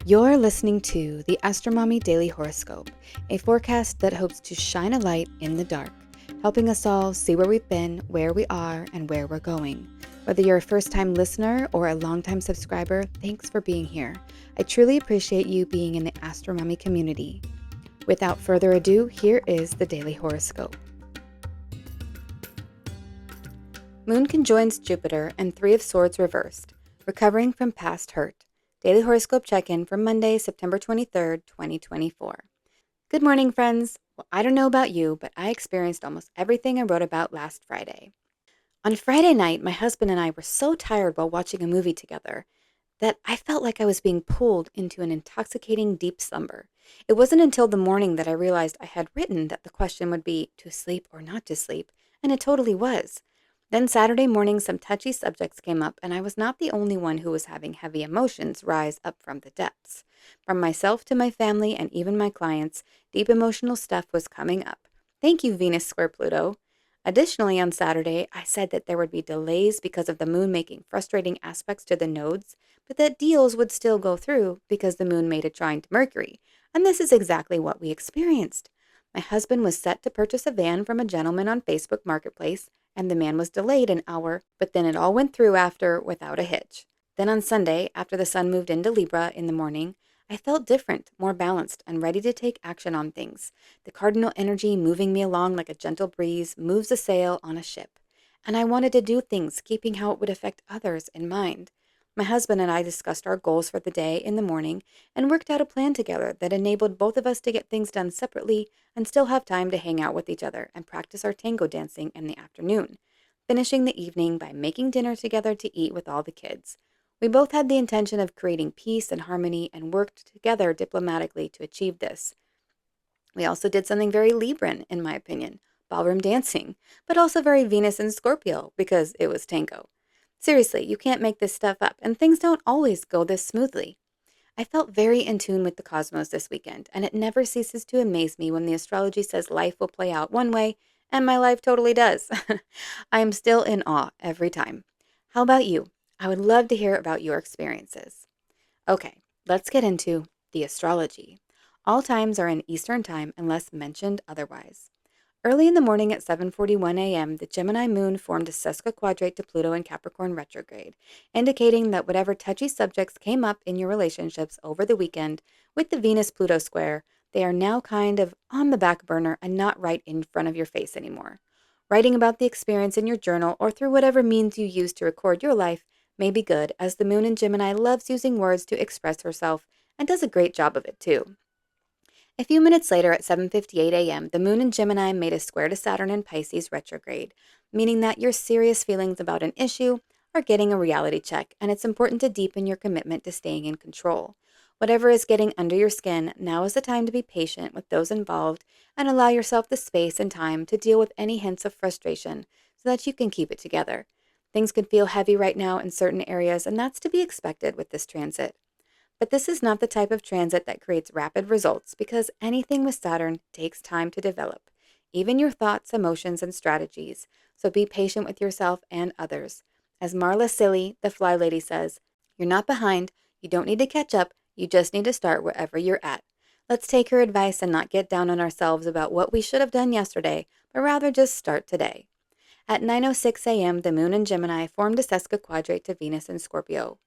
You're listening to the Astromommy Daily Horoscope, a forecast that hopes to shine a light in the dark, helping us all see where we've been, where we are, and where we're going. Whether you're a first-time listener or a long-time subscriber, thanks for being here. I truly appreciate you being in the Astromommy community. Without further ado, here is the Daily Horoscope. Moon conjoins Jupiter and Three of Swords reversed, recovering from past hurt. Daily Horoscope Check-in for Monday, September 23rd, 2024. Good morning, friends. Well, I don't know about you, but I experienced almost everything I wrote about last Friday. On Friday night, my husband and I were so tired while watching a movie together that I felt like I was being pulled into an intoxicating deep slumber. It wasn't until the morning that I realized I had written that the question would be to sleep or not to sleep, and it totally was. Then Saturday morning, some touchy subjects came up, and I was not the only one who was having heavy emotions rise up from the depths. From myself to my family and even my clients, deep emotional stuff was coming up. Thank you, Venus square Pluto. Additionally, on Saturday, I said that there would be delays because of the moon making frustrating aspects to the nodes, but that deals would still go through because the moon made a trine to Mercury, and this is exactly what we experienced. My husband was set to purchase a van from a gentleman on Facebook Marketplace, and the man was delayed an hour, but then it all went through after without a hitch. Then on Sunday, after the sun moved into Libra in the morning, I felt different, more balanced, and ready to take action on things. The cardinal energy moving me along like a gentle breeze moves a sail on a ship. And I wanted to do things, keeping how it would affect others in mind. My husband and I discussed our goals for the day in the morning and worked out a plan together that enabled both of us to get things done separately and still have time to hang out with each other and practice our tango dancing in the afternoon, finishing the evening by making dinner together to eat with all the kids. We both had the intention of creating peace and harmony and worked together diplomatically to achieve this. We also did something very Libran, in my opinion, ballroom dancing, but also very Venus and Scorpio because it was tango. Seriously, you can't make this stuff up, and things don't always go this smoothly. I felt very in tune with the cosmos this weekend, and it never ceases to amaze me when the astrology says life will play out one way, and my life totally does. I am still in awe every time. How about you? I would love to hear about your experiences. Okay, let's get into the astrology. All times are in Eastern Time unless mentioned otherwise. Early in the morning at 7:41 a.m., the Gemini moon formed a sesquiquadrate to Pluto in Capricorn retrograde, indicating that whatever touchy subjects came up in your relationships over the weekend with the Venus-Pluto square, they are now kind of on the back burner and not right in front of your face anymore. Writing about the experience in your journal or through whatever means you use to record your life may be good, as the moon in Gemini loves using words to express herself and does a great job of it too. A few minutes later at 7:58 a.m., the moon in Gemini made a square to Saturn in Pisces retrograde, meaning that your serious feelings about an issue are getting a reality check, and it's important to deepen your commitment to staying in control. Whatever is getting under your skin, now is the time to be patient with those involved and allow yourself the space and time to deal with any hints of frustration so that you can keep it together. Things can feel heavy right now in certain areas, and that's to be expected with this transit. But this is not the type of transit that creates rapid results because anything with Saturn takes time to develop, even your thoughts, emotions, and strategies. So be patient with yourself and others. As Marla Silly, the Fly Lady, says, you're not behind, you don't need to catch up, you just need to start wherever you're at. Let's take her advice and not get down on ourselves about what we should have done yesterday, but rather just start today. At 9:06 a.m., the moon in Gemini formed a sesquiquadrate to Venus in Scorpio.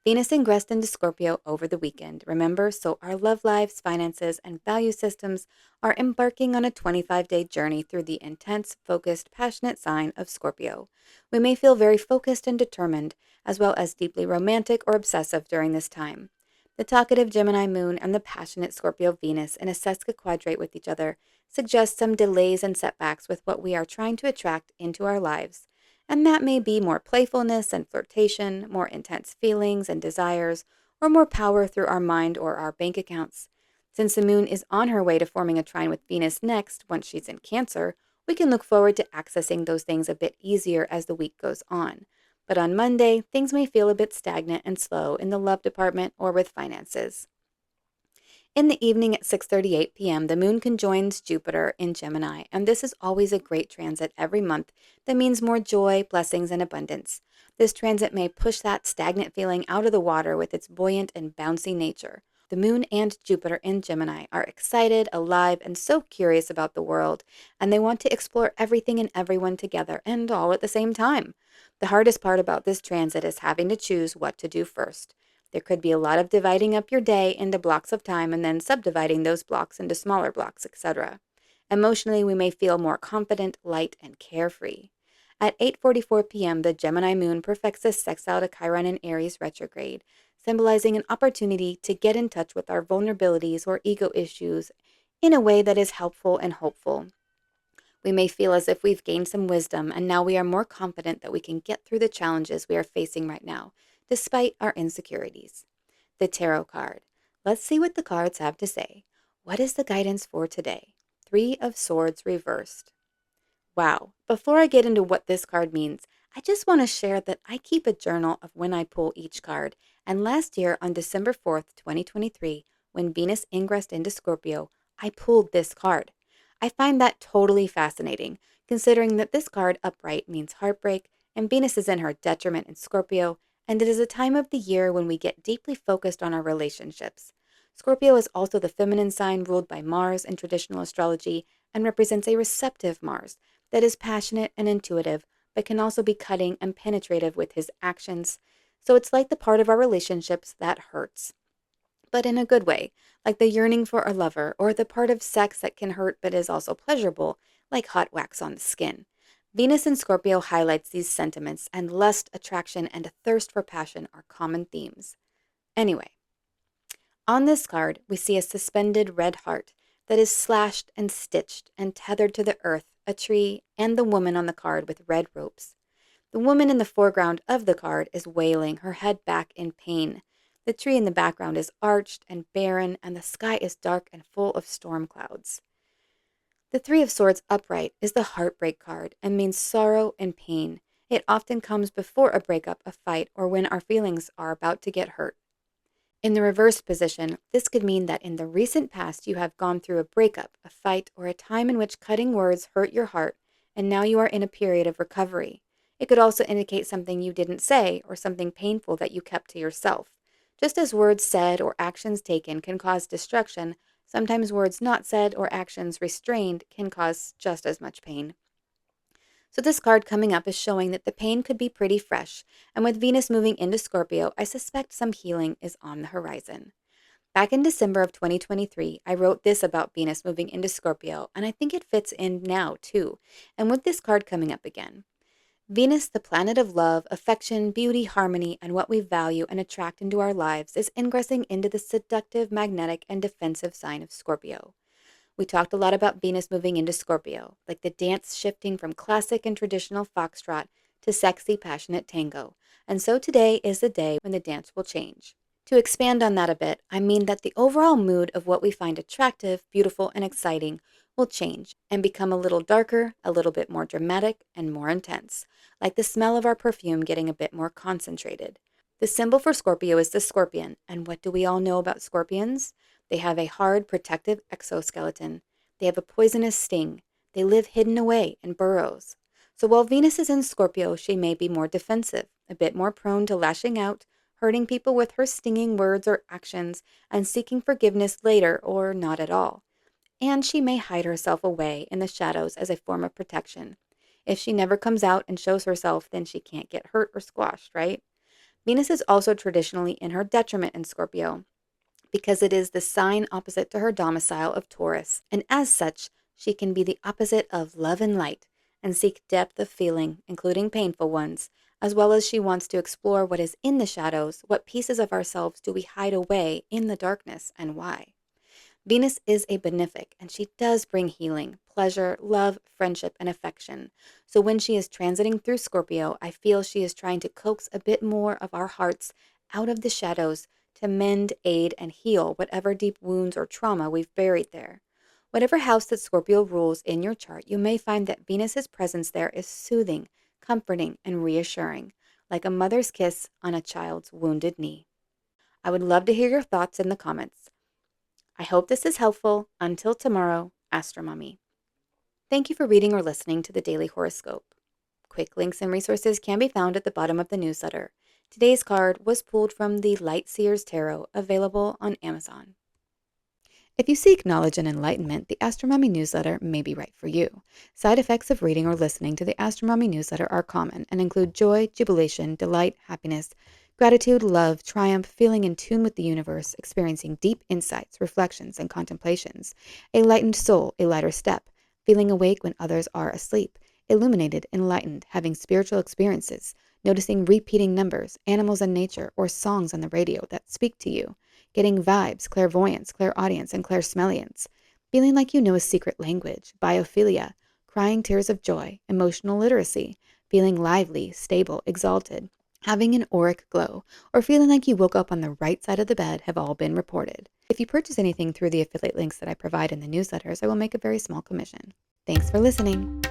Venus ingressed into Scorpio over the weekend, remember, so our love lives, finances, and value systems are embarking on a 25-day journey through the intense, focused, passionate sign of Scorpio. We may feel very focused and determined, as well as deeply romantic or obsessive during this time. The talkative Gemini moon and the passionate Scorpio Venus in a sesquiquadrate with each other suggest some delays and setbacks with what we are trying to attract into our lives. And that may be more playfulness and flirtation, more intense feelings and desires, or more power through our mind or our bank accounts. Since the moon is on her way to forming a trine with Venus next, once she's in Cancer, we can look forward to accessing those things a bit easier as the week goes on. But on Monday, things may feel a bit stagnant and slow in the love department or with finances. In the evening at 6:38 p.m., the moon conjoins Jupiter in Gemini, and this is always a great transit every month that means more joy, blessings, and abundance. This transit may push that stagnant feeling out of the water with its buoyant and bouncy nature. The moon and Jupiter in Gemini are excited, alive, and so curious about the world, and they want to explore everything and everyone together and all at the same time. The hardest part about this transit is having to choose what to do first. There could be a lot of dividing up your day into blocks of time and then subdividing those blocks into smaller blocks, etc. Emotionally, we may feel more confident, light, and carefree. At 8:44 p.m., the Gemini moon perfects a sextile to Chiron in Aries retrograde, symbolizing an opportunity to get in touch with our vulnerabilities or ego issues in a way that is helpful and hopeful. We may feel as if we've gained some wisdom and now we are more confident that we can get through the challenges we are facing right now, despite our insecurities. The Tarot card. Let's see what the cards have to say. What is the guidance for today? Three of Swords reversed. Wow. Before I get into what this card means, I just want to share that I keep a journal of when I pull each card. And last year on December 4th, 2023, when Venus ingressed into Scorpio, I pulled this card. I find that totally fascinating, considering that this card upright means heartbreak, and Venus is in her detriment in Scorpio, and it is a time of the year when we get deeply focused on our relationships. Scorpio is also the feminine sign ruled by Mars in traditional astrology and represents a receptive Mars that is passionate and intuitive, but can also be cutting and penetrative with his actions. So it's like the part of our relationships that hurts, but in a good way, like the yearning for a lover, or the part of sex that can hurt but is also pleasurable, like hot wax on the skin. Venus in Scorpio highlights these sentiments, and lust, attraction, and a thirst for passion are common themes. Anyway, on this card, we see a suspended red heart that is slashed and stitched and tethered to the earth, a tree, and the woman on the card with red ropes. The woman in the foreground of the card is wailing, her head back in pain. The tree in the background is arched and barren, and the sky is dark and full of storm clouds. The Three of Swords upright is the heartbreak card and means sorrow and pain. It often comes before a breakup, a fight, or when our feelings are about to get hurt. In the reversed position, this could mean that in the recent past you have gone through a breakup, a fight, or a time in which cutting words hurt your heart, and now you are in a period of recovery. It could also indicate something you didn't say or something painful that you kept to yourself. Just as words said or actions taken can cause destruction, sometimes words not said or actions restrained can cause just as much pain. So this card coming up is showing that the pain could be pretty fresh, and with Venus moving into Scorpio, I suspect some healing is on the horizon. Back in December of 2023, I wrote this about Venus moving into Scorpio, and I think it fits in now too, and with this card coming up again. Venus, the planet of love, affection, beauty, harmony, and what we value and attract into our lives, is ingressing into the seductive, magnetic, and defensive sign of Scorpio. We talked a lot about Venus moving into Scorpio, like the dance shifting from classic and traditional foxtrot to sexy, passionate tango. And so today is the day when the dance will change. To expand on that a bit, I mean that the overall mood of what we find attractive, beautiful, and exciting will change and become a little darker, a little bit more dramatic, and more intense, like the smell of our perfume getting a bit more concentrated. The symbol for Scorpio is the scorpion, and what do we all know about scorpions? They have a hard, protective exoskeleton. They have a poisonous sting. They live hidden away in burrows. So while Venus is in Scorpio, she may be more defensive, a bit more prone to lashing out, hurting people with her stinging words or actions, and seeking forgiveness later or not at all. And she may hide herself away in the shadows as a form of protection. If she never comes out and shows herself, then she can't get hurt or squashed, right? Venus is also traditionally in her detriment in Scorpio, because it is the sign opposite to her domicile of Taurus, and as such, she can be the opposite of love and light, and seek depth of feeling, including painful ones, as well as she wants to explore what is in the shadows, what pieces of ourselves do we hide away in the darkness, and why. Venus is a benefic, and she does bring healing, pleasure, love, friendship, and affection. So when she is transiting through Scorpio, I feel she is trying to coax a bit more of our hearts out of the shadows to mend, aid, and heal whatever deep wounds or trauma we've buried there. Whatever house that Scorpio rules in your chart, you may find that Venus's presence there is soothing, comforting, and reassuring, like a mother's kiss on a child's wounded knee. I would love to hear your thoughts in the comments. I hope this is helpful. Until tomorrow, Astromommy. Thank you for reading or listening to the Daily Horoscope. Quick links and resources can be found at the bottom of the newsletter. Today's card was pulled from the Light Seers Tarot, available on Amazon. If you seek knowledge and enlightenment, the Astromommy newsletter may be right for you. Side effects of reading or listening to the Astromommy newsletter are common and include joy, jubilation, delight, happiness, gratitude, love, triumph, feeling in tune with the universe, experiencing deep insights, reflections, and contemplations, a lightened soul, a lighter step, feeling awake when others are asleep, illuminated, enlightened, having spiritual experiences, noticing repeating numbers, animals in nature, or songs on the radio that speak to you, getting vibes, clairvoyance, clairaudience, and clairsmelliance, feeling like you know a secret language, biophilia, crying tears of joy, emotional literacy, feeling lively, stable, exalted, having an auric glow, or feeling like you woke up on the right side of the bed have all been reported. If you purchase anything through the affiliate links that I provide in the newsletters, I will make a very small commission. Thanks for listening.